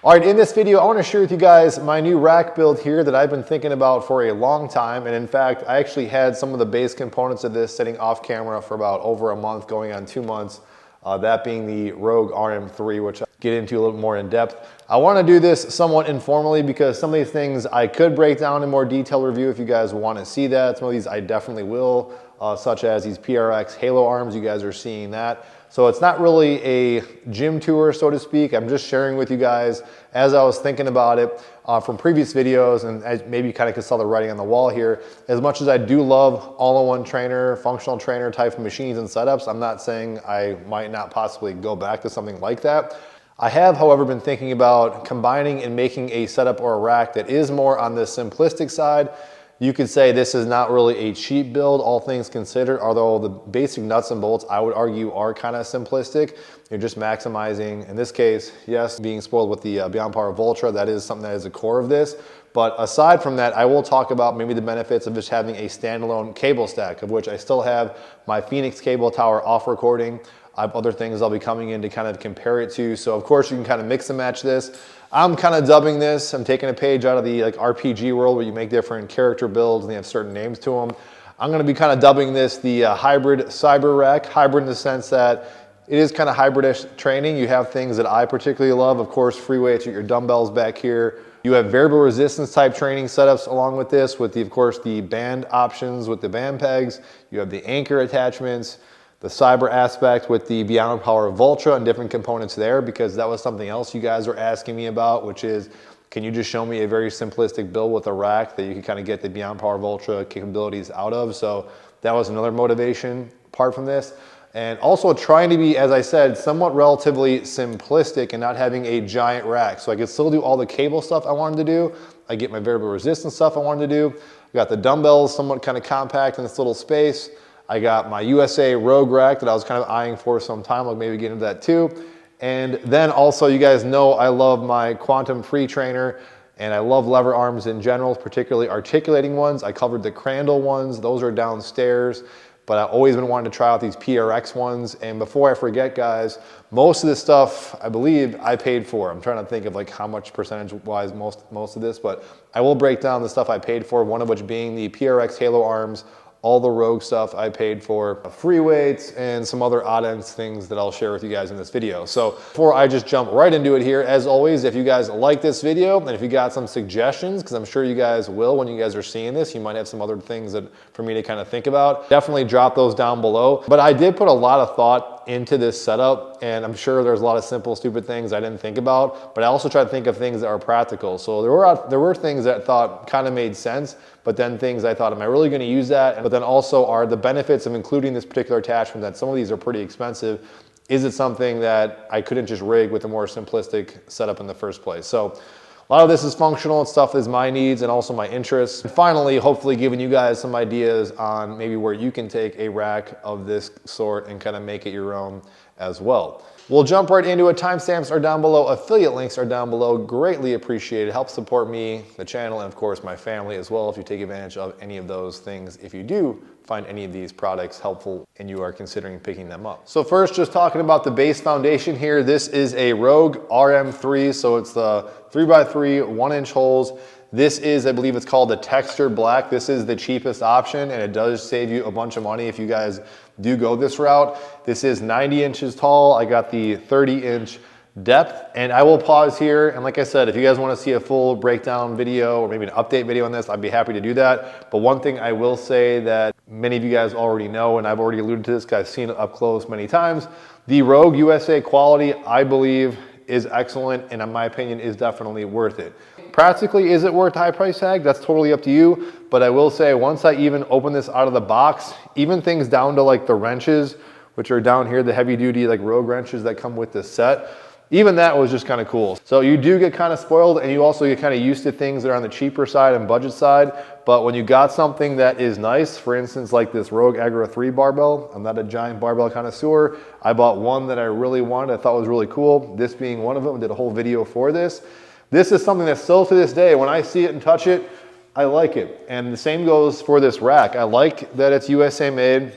All right, in this video, I want to share with you guys my new rack build here that I've been thinking about for a long time. And in fact, I actually had some of the base components of this sitting off camera for about over a month, going on 2 months. That being the Rogue RM-3, which I'll get into a little more in depth. I want to do this somewhat informally because some of these things I could break down in more detailed review if you guys want to see that. Some of these I definitely will, such as these PRX Halo Arms. You guys are seeing that. So it's not really a gym tour, so to speak. I'm just sharing with you guys as I was thinking about it from previous videos, and as maybe you kind of can saw the writing on the wall here. As much as I do love all-in-one trainer, functional trainer type of machines and setups, I'm not saying I might not possibly go back to something like that. I have, however, been thinking about combining and making a setup or a rack that is more on the simplistic side. You could say this is not really a cheap build, all things considered, although the basic nuts and bolts, I would argue, are kind of simplistic. You're just maximizing, in this case, yes, being spoiled with the Beyond Power Vultra, that is something that is the core of this. But aside from that, I will talk about maybe the benefits of just having a standalone cable stack, of which I still have my Phoenix cable tower off recording. I have other things I'll be coming in to kind of compare it to. So of course you can kind of mix and match this. I'm kind of dubbing this, I'm taking a page out of the RPG world where you make different character builds and they have certain names to them. I'm gonna be kind of dubbing this the hybrid cyber rack. Hybrid in the sense that it is kind of hybrid-ish training. You have things that I particularly love, of course, free weights, your dumbbells back here. You have variable resistance type training setups along with this, with of course the band options with the band pegs. You have the Ancore attachments, the cyber aspect with the Beyond Power Vultra and different components there, because that was something else you guys were asking me about, which is, can you just show me a very simplistic build with a rack that you can kind of get the Beyond Power Vultra capabilities out of? So that was another motivation apart from this. And also trying to be, as I said, somewhat relatively simplistic and not having a giant rack. So I could still do all the cable stuff I wanted to do. I get my variable resistance stuff I wanted to do. I got the dumbbells somewhat kind of compact in this little space. I got my USA Rogue rack that I was kind of eyeing for some time. I'll maybe get into that too. And then also, you guys know I love my Quantum Free trainer and I love lever arms in general, particularly articulating ones. I covered the Crandall ones. Those are downstairs, but I've always been wanting to try out these PRX ones. And before I forget, guys, most of this stuff, I believe I paid for. I'm trying to think of like how much percentage wise most of this, but I will break down the stuff I paid for, one of which being the PRX Halo Arms. All the Rogue stuff I paid for, free weights, and some other odd ends things that I'll share with you guys in this video. So before I just jump right into it here, as always, if you guys like this video and if you got some suggestions, because I'm sure you guys will when you guys are seeing this, you might have some other things that for me to kind of think about, definitely drop those down below. But I did put a lot of thought into this setup, and I'm sure there's a lot of simple, stupid things I didn't think about, but I also tried to think of things that are practical. So there were things that I thought kind of made sense, but then things I thought, am I really going to use that? But then also are the benefits of including this particular attachment, that some of these are pretty expensive. Is it something that I couldn't just rig with a more simplistic setup in the first place? So a lot of this is functional and stuff is my needs and also my interests. And finally, hopefully giving you guys some ideas on maybe where you can take a rack of this sort and kind of make it your own as well. We'll jump right into it. Timestamps are down below. Affiliate links are down below. Greatly appreciated. Help support me, the channel, and of course my family as well if you take advantage of any of those things. If you do find any of these products helpful and you are considering picking them up. So first, just talking about the base foundation here. This is a Rogue RM-3, so it's the 3x3 1-inch holes. This is, I believe it's called the textured black. This is the cheapest option and it does save you a bunch of money if you guys do go this route. This is 90 inches tall. I got the 30-inch depth, and I will pause here. And like I said, if you guys want to see a full breakdown video or maybe an update video on this, I'd be happy to do that. But one thing I will say that many of you guys already know, and I've already alluded to this because I've seen it up close many times, the Rogue USA quality, I believe, is excellent and in my opinion is definitely worth it. Practically, is it worth the high price tag? That's totally up to you. But I will say, once I even open this out of the box, even things down to like the wrenches, which are down here, the heavy duty like Rogue wrenches that come with this set, even that was just kind of cool. So you do get kind of spoiled and you also get kind of used to things that are on the cheaper side and budget side. But when you got something that is nice, for instance, like this Rogue Agro 3 barbell, I'm not a giant barbell connoisseur. I bought one that I really wanted, I thought was really cool. This being one of them, I did a whole video for this. This is something that still to this day, when I see it and touch it, I like it. And the same goes for this rack. I like that it's USA made.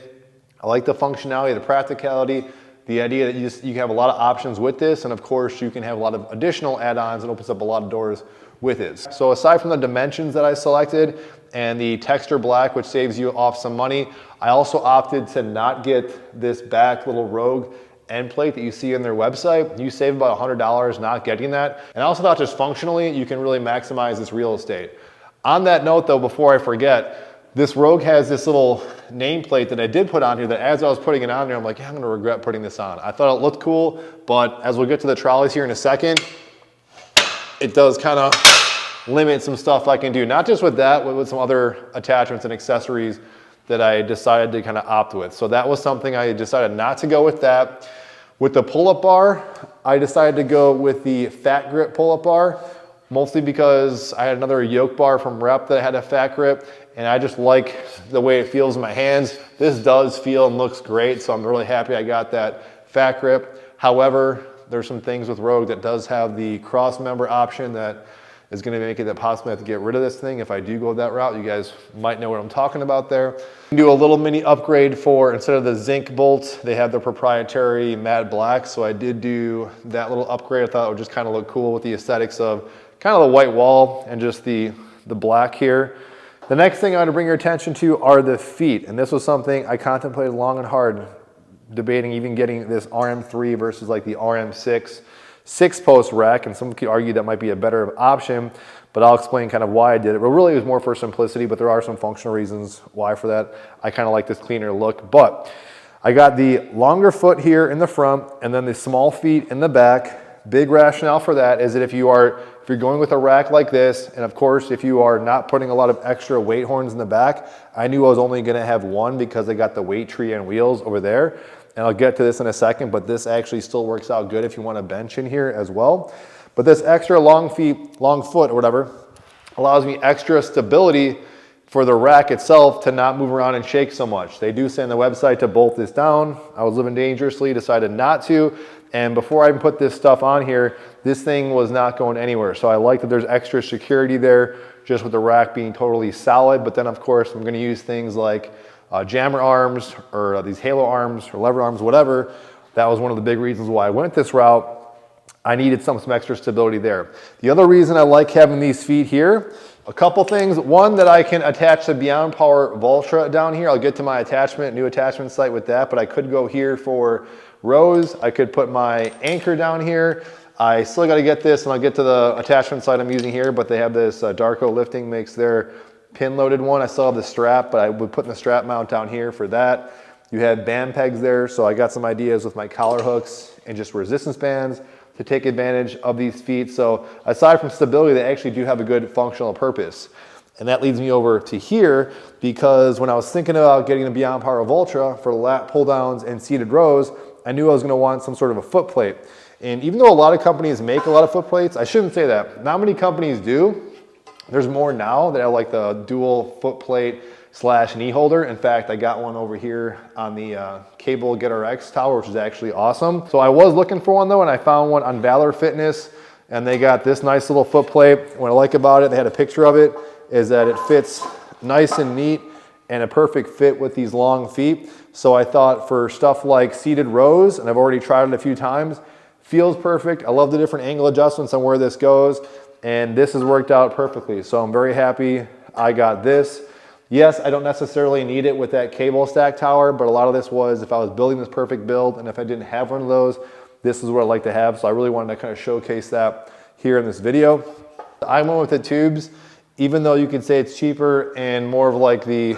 I like the functionality, the practicality. The idea that you can have a lot of options with this, and of course you can have a lot of additional add-ons and opens up a lot of doors with it. So aside from the dimensions that I selected and the texture black, which saves you off some money, I also opted to not get this back little Rogue end plate that you see on their website. You save about $100 not getting that. And I also thought just functionally, you can really maximize this real estate. On that note though, before I forget, this Rogue has this little nameplate that I did put on here that as I was putting it on there, I'm like, yeah, I'm gonna regret putting this on. I thought it looked cool, but as we'll get to the trolleys here in a second, it does kind of limit some stuff I can do. Not just with that, but with some other attachments and accessories that I decided to kind of opt with. So that was something I decided not to go with that. With the pull-up bar, I decided to go with the fat grip pull-up bar, mostly because I had another yoke bar from Rep that had a fat grip, and I just like the way it feels in my hands. This does feel and looks great, so I'm really happy I got that fat grip. However, there's some things with Rogue that does have the cross member option that is gonna make it that possibly I have to get rid of this thing if I do go that route. You guys might know what I'm talking about there. You can do a little mini upgrade for, instead of the zinc bolts, they have the proprietary matte black. So I did do that little upgrade. I thought it would just kind of look cool with the aesthetics of kind of the white wall and just the black here. The next thing I want to bring your attention to are the feet. And this was something I contemplated long and hard, debating even getting this RM-3 versus like the RM-6 6-post rack, and some could argue that might be a better option, but I'll explain kind of why I did it. But really it was more for simplicity, but there are some functional reasons why for that. I kind of like this cleaner look, but I got the longer foot here in the front and then the small feet in the back. Big rationale for that is that if you're going with a rack like this, and of course if you are not putting a lot of extra weight horns in the back, I knew I was only going to have one because I got the weight tree and wheels over there. And I'll get to this in a second, but this actually still works out good if you want a bench in here as well. But this extra long foot or whatever, allows me extra stability for the rack itself to not move around and shake so much. They do say on the website to bolt this down. I was living dangerously, decided not to. And before I even put this stuff on here, this thing was not going anywhere. So I like that there's extra security there, just with the rack being totally solid. But then of course, I'm gonna use things like jammer arms or these Halo arms or lever arms, whatever. That was one of the big reasons why I went this route. I needed some extra stability there. The other reason I like having these feet here, a couple things. One, that I can attach the Beyond Power Vultra down here. I'll get to my attachment, new attachment site with that, but I could go here for rows. I could put my Ancore down here. I still got to get this, and I'll get to the attachment site I'm using here, but they have this Darko Lifting makes their pin loaded one. I still have the strap, but I would put the strap mount down here for that. You have band pegs there, so I got some ideas with my collar hooks and just resistance bands to take advantage of these feet. So aside from stability, they actually do have a good functional purpose. And that leads me over to here, because when I was thinking about getting the Beyond Power Vultra for lat pull downs and seated rows, I knew I was gonna want some sort of a foot plate. And even though a lot of companies make a lot of foot plates, I shouldn't say that. Not many companies do. There's more now that have like the dual foot plate / knee holder. In fact, I got one over here on the Cable GetRX tower, which is actually awesome. So I was looking for one though, and I found one on Valor Fitness, and they got this nice little foot plate. What I like about it, they had a picture of it, is that it fits nice and neat and a perfect fit with these long feet. So I thought for stuff like seated rows, and I've already tried it a few times, feels perfect. I love the different angle adjustments on where this goes. And this has worked out perfectly. So I'm very happy I got this. Yes, I don't necessarily need it with that cable stack tower, but a lot of this was if I was building this perfect build and if I didn't have one of those, this is what I'd like to have. So I really wanted to kind of showcase that here in this video. I went with the tubes, even though you could say it's cheaper and more of like the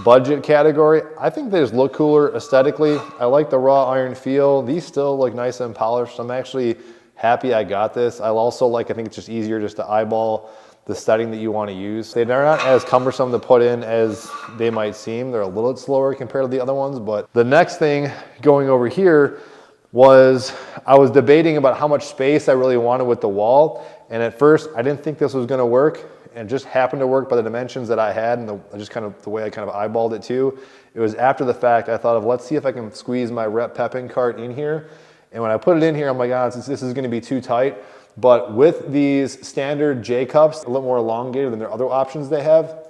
budget category. I think they just look cooler aesthetically. I like the raw iron feel. These still look nice and polished. I'm actually happy I got this. I also like, I think it's just easier just to eyeball the setting that you want to use. They're not as cumbersome to put in as they might seem. They're a little bit slower compared to the other ones. But the next thing going over here was I was debating about how much space I really wanted with the wall. And at first I didn't think this was going to work, and it just happened to work by the dimensions that I had and just kind of the way I kind of eyeballed it too. It was after the fact I thought of, let's see if I can squeeze my Rep Pepping cart in here. And when I put it in here, I'm like, oh, this is gonna be too tight. But with these standard J cups, a little more elongated than their other options they have,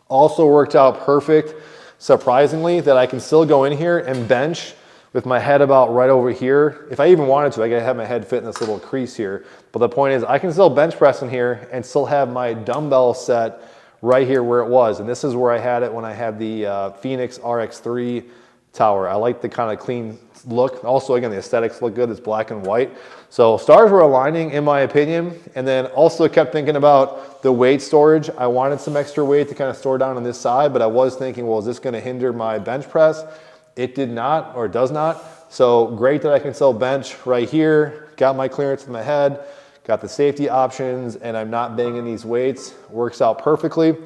also worked out perfect, surprisingly, that I can still go in here and bench with my head about right over here. If I even wanted to, I could have my head fit in this little crease here. But the point is I can still bench press in here and still have my dumbbell set right here where it was. And this is where I had it when I had the Phoenix RX-3 tower. I like the kind of clean look. Also, again, the aesthetics look good. It's black and white. So stars were aligning in my opinion. And then also kept thinking about the weight storage. I wanted some extra weight to kind of store down on this side, but I was thinking, well, is this going to hinder my bench press? It did not, or does not. So great that I can still bench right here. Got my clearance in my head, got the safety options, and I'm not banging these weights. Works out perfectly.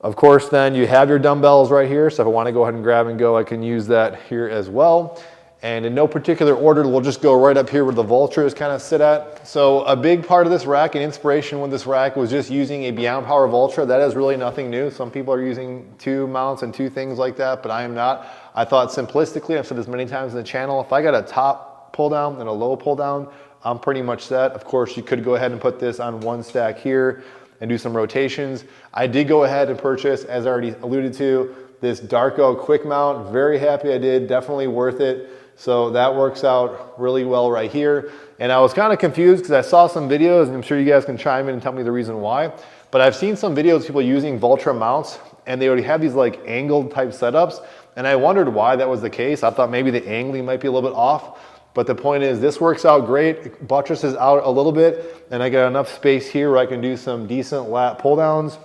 Of course, then you have your dumbbells right here. So if I want to go ahead and grab and go, I can use that here as well. And in no particular order, we'll just go right up here where the Vultras kind of sit at. So a big part of this rack and inspiration with this rack was just using a Beyond Power Vultra. That is really nothing new. Some people are using 2 mounts and 2 things like that, but I am not. I thought simplistically, I've said this many times in the channel, if I got a top pull down and a low pull down, I'm pretty much set. Of course, you could go ahead and put this on one stack here and do some rotations. I did go ahead and purchase, as I already alluded to, this Darko quick mount. Very happy I did, definitely worth it. So that works out really well right here. And I was kind of confused because I saw some videos, and I'm sure you guys can chime in and tell me the reason why, but I've seen some videos of people using Vultra mounts and they already have these like angled type setups. And I wondered why that was the case. I thought maybe the angling might be a little bit off, but the point is this works out great. It buttresses out a little bit and I got enough space here where I can do some decent lat pull downs.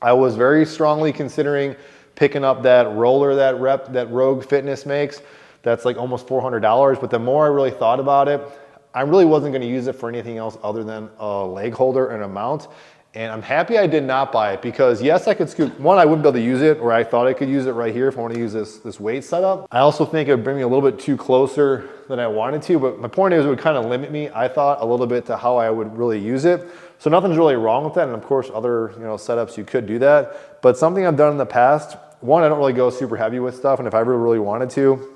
I was very strongly considering picking up that roller that Row Fitness makes. That's like almost $400, but the more I really thought about it, I really wasn't gonna use it for anything else other than a leg holder and a mount. And I'm happy I did not buy it because yes, I could scoop, one, I wouldn't be able to use it, or I thought I could use it right here if I want to use this weight setup. I also think it would bring me a little bit too closer than I wanted to, but my point is it would kind of limit me, I thought, a little bit to how I would really use it. So nothing's really wrong with that, and of course other setups you could do that. But something I've done in the past, one, I don't really go super heavy with stuff, and if I really wanted to,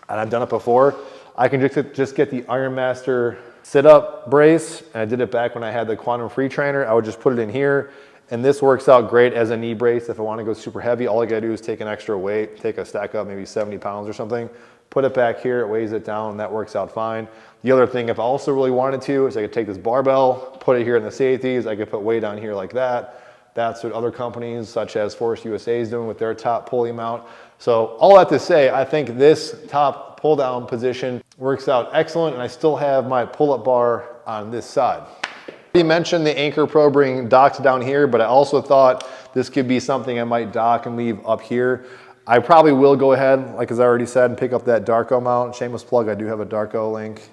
and I've done it before, I can just get the Iron Master sit-up brace, and I did it back when I had the Quantum Free Trainer. I would just put it in here, and this works out great as a knee brace. If I want to go super heavy, all I gotta do is take an extra weight, take a stack up, maybe 70 pounds or something, put it back here, it weighs it down, and that works out fine. The other thing, if I also really wanted to, is I could take this barbell, put it here in the safeties, I could put weight on here like that. That's what other companies such as Force USA is doing with their top pulley mount. So all that to say, I think this top pull down position works out excellent, and I still have my pull-up bar on this side. You mentioned the Ancore Pro bringing docks down here, but I also thought this could be something I might dock and leave up here. I probably will go ahead, like as I already said, and pick up that Darko mount. Shameless plug, I do have a Darko link.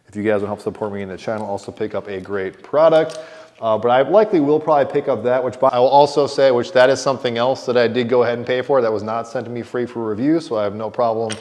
If you guys would help support me in the channel, also pick up a great product. But I likely will probably pick up that, which I will also say, which that is something else that I did go ahead and pay for. That was not sent to me free for review, so I have no problem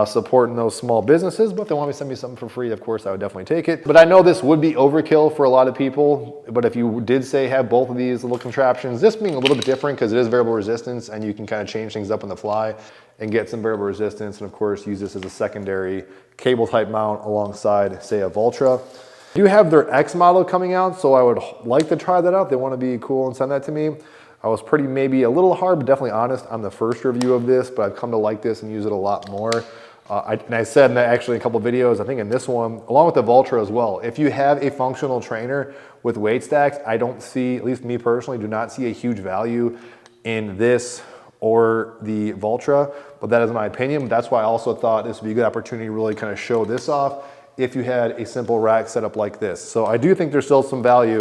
supporting those small businesses. But if they want me to send me something for free, of course, I would definitely take it. But I know this would be overkill for a lot of people. But if you did say have both of these little contraptions, this being a little bit different because it is variable resistance and you can kind of change things up on the fly and get some variable resistance. And of course, use this as a secondary cable type mount alongside, say, a Vultra. I do have their X model coming out, so I would like to try that out. They want to be cool and send that to me. I was maybe a little hard, but definitely honest on the first review of this, but I've come to like this and use it a lot more. And I said in actually a couple videos, I think in this one, along with the Vultra as well, if you have a functional trainer with weight stacks, I don't see, at least me personally, do not see a huge value in this or the Vultra, but that is my opinion. That's why I also thought this would be a good opportunity to really kind of show this off if you had a simple rack setup like this. So I do think there's still some value,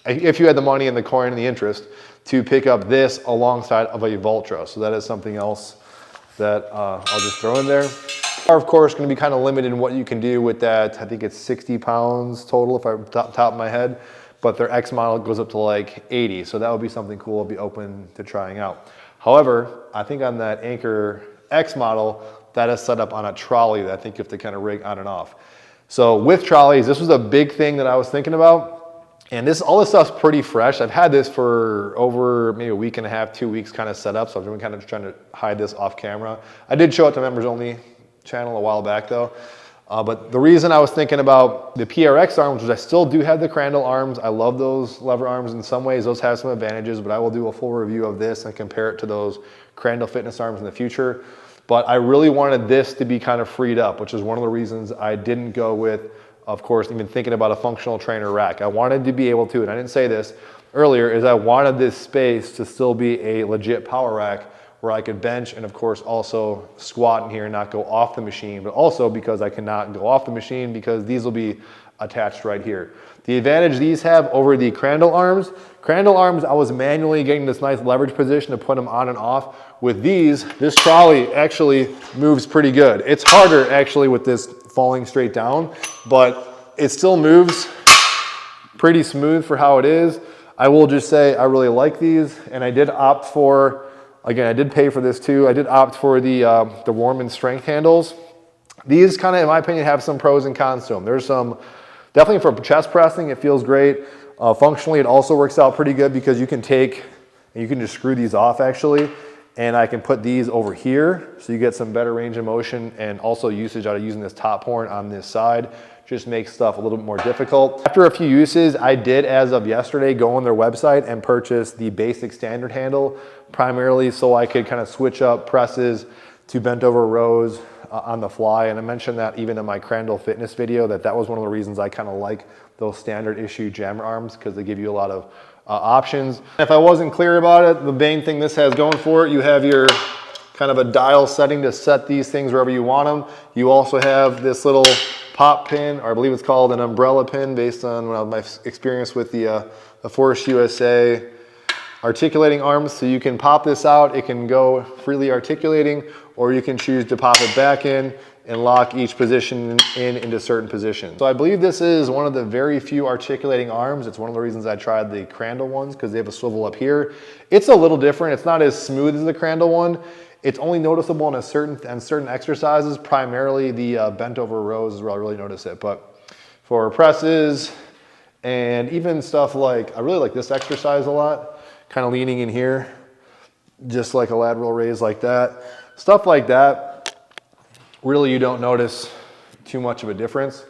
if you had the money and the coin and the interest, to pick up this alongside of a Vultra. So that is something else that I'll just throw in there. Are of course gonna be kind of limited in what you can do with that. I think it's 60 pounds total if I'm top of my head, but their X model goes up to like 80. So that would be something cool I'll be open to trying out. However, I think on that Ancore X model, that is set up on a trolley that I think you have to kind of rig on and off. So with trolleys, this was a big thing that I was thinking about. And all this stuff's pretty fresh. I've had this for over maybe a week and a half, 2 weeks kind of set up. So I've been kind of trying to hide this off camera. I did show it to members only channel a while back though. But the reason I was thinking about the PRX arms was I still do have the Crandall arms. I love those lever arms in some ways. Those have some advantages, but I will do a full review of this and compare it to those Crandall Fitness arms in the future. but I really wanted this to be kind of freed up, which is one of the reasons I didn't go with, of course, even thinking about a functional trainer rack. I wanted to be able to, and I didn't say this earlier, is I wanted this space to still be a legit power rack where I could bench and of course also squat in here and not go off the machine, but also because I cannot go off the machine because these will be attached right here. The advantage these have over the Crandall arms, I was manually getting this nice leverage position to put them on and off. With these, this trolley actually moves pretty good. It's harder actually with this falling straight down, but it still moves pretty smooth for how it is. I will just say I really like these, and I did opt for, again, I did pay for this too. I did opt for the Warman strength handles. These kind of, in my opinion, have some pros and cons to them. There's some, definitely for chest pressing, it feels great. Functionally, it also works out pretty good because you can take, and you can just screw these off actually, and I can put these over here so you get some better range of motion and also usage out of using this top horn on this side. Just makes stuff a little bit more difficult. After a few uses, I did, as of yesterday, go on their website and purchase the basic standard handle, primarily so I could kind of switch up presses to bent over rows on the fly. And I mentioned that even in my Crandall fitness video, that was one of the reasons I kind of like those standard issue jammer arms, because they give you a lot of options. If I wasn't clear about it, the main thing this has going for it, you have your kind of a dial setting to set these things wherever you want them. You also have this little pop pin, or I believe it's called an umbrella pin, based on my experience with the Force USA articulating arms. So you can pop this out, it can go freely articulating, or you can choose to pop it back in and lock each position into certain positions. So I believe this is one of the very few articulating arms. It's one of the reasons I tried the Crandall ones, because they have a swivel up here. It's a little different. It's not as smooth as the Crandall one. It's only noticeable in certain exercises, primarily the bent over rows is where I really notice it. But for presses and even stuff like, I really like this exercise a lot, kind of leaning in here, just like a lateral raise like that. Stuff like that, really you don't notice too much of a difference.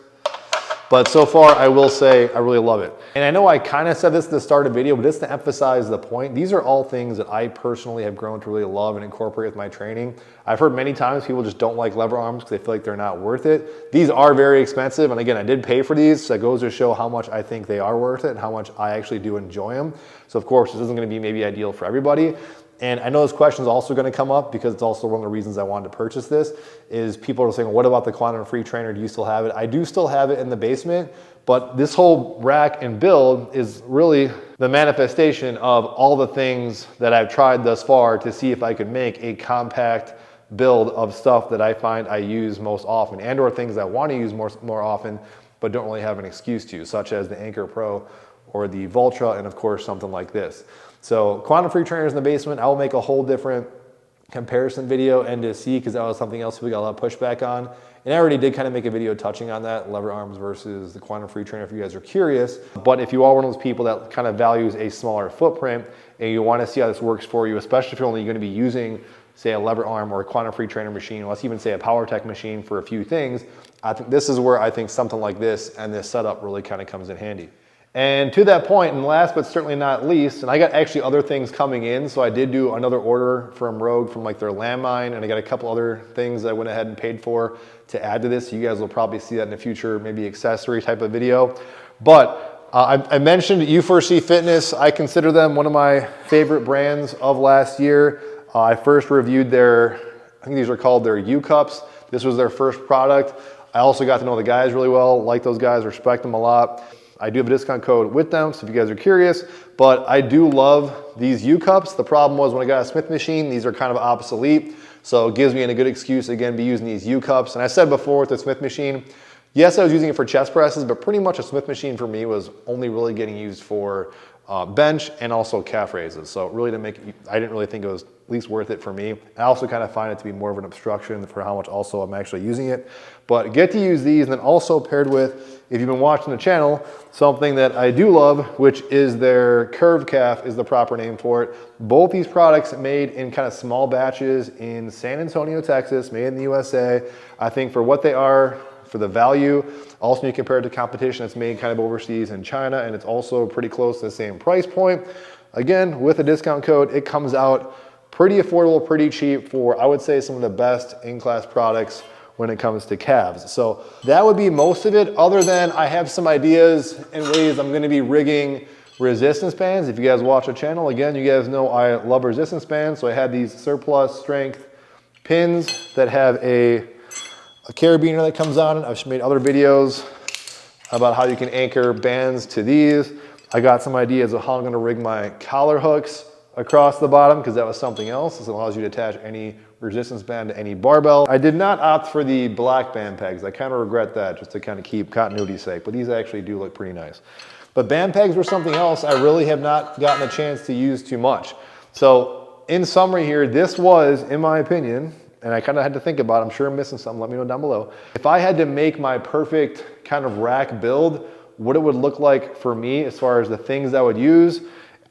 But so far, I will say I really love it. And I know I kind of said this at the start of the video, but just to emphasize the point, these are all things that I personally have grown to really love and incorporate with my training. I've heard many times people just don't like lever arms because they feel like they're not worth it. These are very expensive, and again, I did pay for these, so it goes to show how much I think they are worth it and how much I actually do enjoy them. So of course, this isn't going to be maybe ideal for everybody. And I know this question is also going to come up because it's also one of the reasons I wanted to purchase this, is people are saying, well, what about the quantum free trainer? Do you still have it? I do still have it in the basement, but this whole rack and build is really the manifestation of all the things that I've tried thus far to see if I could make a compact build of stuff that I find I use most often, and or things I want to use more often, but don't really have an excuse to, such as the Ancore Pro or the Vultra, and of course something like this. So quantum free trainers in the basement, I will make a whole different comparison video and to see, because that was something else we got a lot of pushback on. And I already did kind of make a video touching on that, lever arms versus the quantum free trainer, if you guys are curious. But if you are one of those people that kind of values a smaller footprint and you want to see how this works for you, especially if you're only going to be using, say, a lever arm or a quantum free trainer machine, let's even say a power tech machine for a few things, I think this is where I think something like this and this setup really kind of comes in handy. And to that point, and last but certainly not least, and I got actually other things coming in, so I did do another order from Rogue from like their landmine, and I got a couple other things I went ahead and paid for to add to this. You guys will probably see that in the future, maybe accessory type of video. But I mentioned U4C Fitness. I consider them one of my favorite brands of last year. I first reviewed their, I think these are called their U cups. This was their first product. I also got to know the guys really well, like those guys, respect them a lot. I do have a discount code with them, so if you guys are curious, but I do love these U cups. The problem was when I got a Smith machine, these are kind of obsolete, so it gives me a good excuse, again, to be using these U cups. And I said before with the Smith machine, yes, I was using it for chest presses, but pretty much a Smith machine for me was only really getting used for bench and also calf raises. So really I didn't really think it was at least worth it for me. I also kind of find it to be more of an obstruction for how much also I'm actually using it. But get to use these, and then also paired with, if you've been watching the channel, something that I do love, which is their curved calf is the proper name for it. Both these products made in kind of small batches in San Antonio, Texas, made in the USA. I think for what they are, for the value, also when you compare it to competition that's made kind of overseas in China, and it's also pretty close to the same price point. Again, with a discount code, it comes out pretty affordable, pretty cheap for, I would say, some of the best in-class products when it comes to calves. So that would be most of it, other than I have some ideas and ways I'm gonna be rigging resistance bands. If you guys watch the channel, again, you guys know I love resistance bands. So I have these surplus strength pins that have a carabiner that comes on it. I've made other videos about how you can anchor bands to these. I got some ideas of how I'm gonna rig my collar hooks across the bottom, because that was something else. This allows you to attach any resistance band to any barbell. I did not opt for the black band pegs. I kind of regret that, just to kind of keep continuity's sake, but these actually do look pretty nice. But band pegs were something else I really have not gotten a chance to use too much. So in summary here, this was, in my opinion, and I kind of had to think about it, I'm sure I'm missing something, let me know down below. If I had to make my perfect kind of rack build, what it would look like for me as far as the things I would use,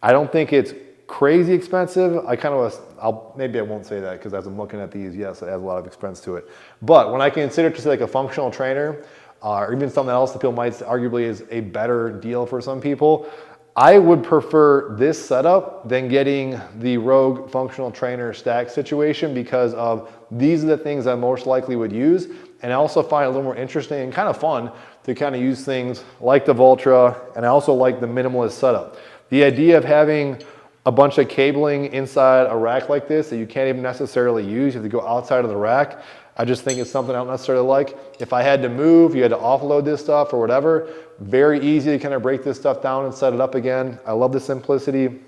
I don't think it's crazy expensive. I kind of, maybe I won't say that, because as I'm looking at these, yes, it has a lot of expense to it. But when I consider just like a functional trainer, or even something else that people might say arguably is a better deal for some people, I would prefer this setup than getting the Rogue functional trainer stack situation, because of these are the things I most likely would use. And I also find it a little more interesting and kind of fun to kind of use things like the Voltra, and I also like the minimalist setup. The idea of having a bunch of cabling inside a rack like this that you can't even necessarily use, you have to go outside of the rack, I just think it's something I don't necessarily like. If I had to move, you had to offload this stuff or whatever, very easy to kind of break this stuff down and set it up again. I love the simplicity,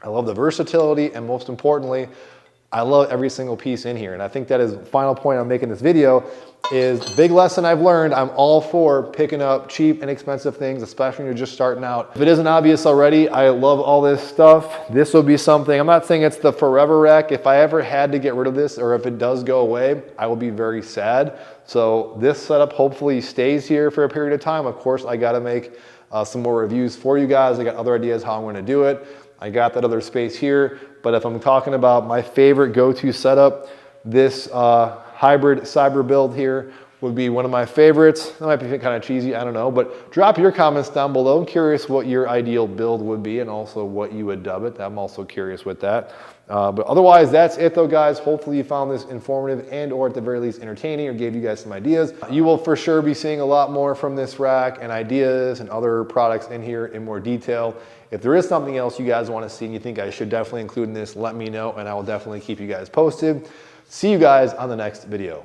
I love the versatility, and most importantly, I love every single piece in here. And I think that is the final point I'm making this video, is big lesson I've learned. I'm all for picking up cheap, inexpensive things, especially when you're just starting out. If it isn't obvious already, I love all this stuff. This will be something, I'm not saying it's the forever rack. If I ever had to get rid of this, or if it does go away, I will be very sad. So this setup hopefully stays here for a period of time. Of course, I gotta make some more reviews for you guys. I got other ideas how I'm gonna do it. I got that other space here, but if I'm talking about my favorite go-to setup, this hybrid cyber build here would be one of my favorites. That might be kind of cheesy, I don't know, but drop your comments down below. I'm curious what your ideal build would be, and also what you would dub it. I'm also curious with that. But otherwise, that's it though, guys. Hopefully you found this informative and or at the very least entertaining, or gave you guys some ideas. You will for sure be seeing a lot more from this rack, and ideas and other products in here in more detail. If there is something else you guys want to see and you think I should definitely include in this, let me know, and I will definitely keep you guys posted. See you guys on the next video.